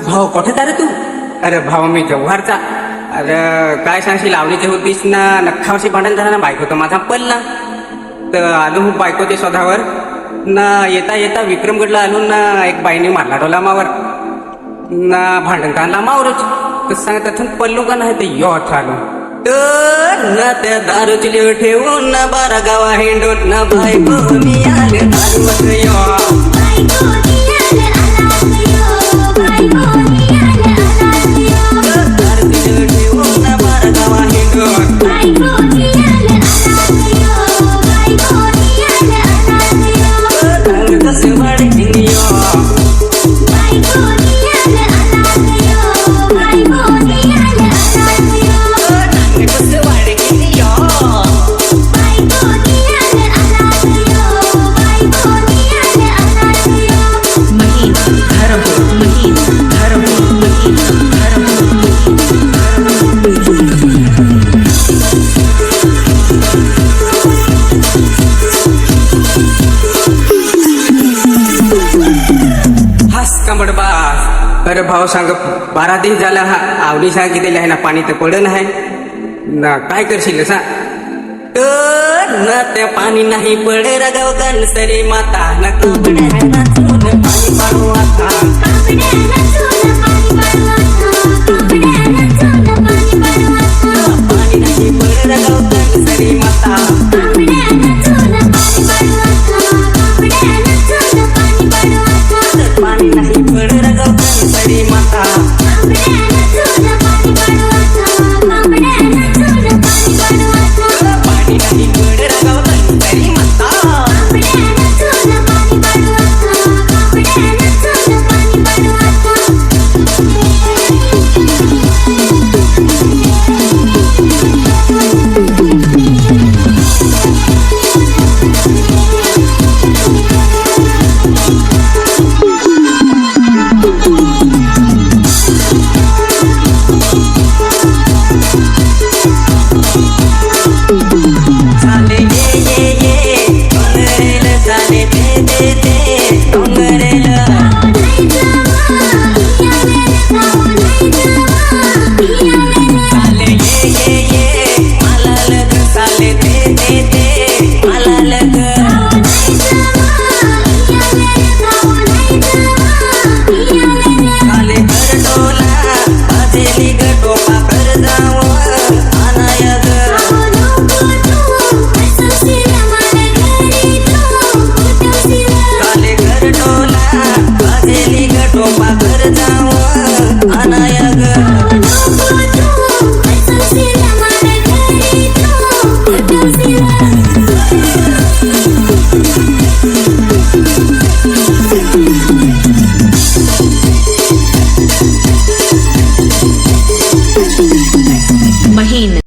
भाऊ कुठे रे तू? अरे भाऊ मी जव्हारचा. अरे काय सांगशील, आवडीचे होतीस ना, नखावशी भांडण झाला ना, बायको तर माझा पडला. तर आलो हो बायको ते स्वतःवर ना. येता येता विक्रमगडला आलो ना, एक बाईने मारला डोला मावर ना, भांडण काढला मावरच. तर सांगत पडलो का नाही ते यॉट आलो ना, त्या दारूची ठेवून ना, बारा गावा हिंडून ना, बायको मी आले दारू अरे भाऊ सांग, 12 दिवस झाला हा आवडी सांगितलेली आहे ना, पाणी तर पडन आहे ना, काय करशील सांग ना. त्या पाणी नाही पडे रगाव कणसरी माता ना, पाणी पाडू आता, पाणी नाही पडे रगाव कणसरी माता.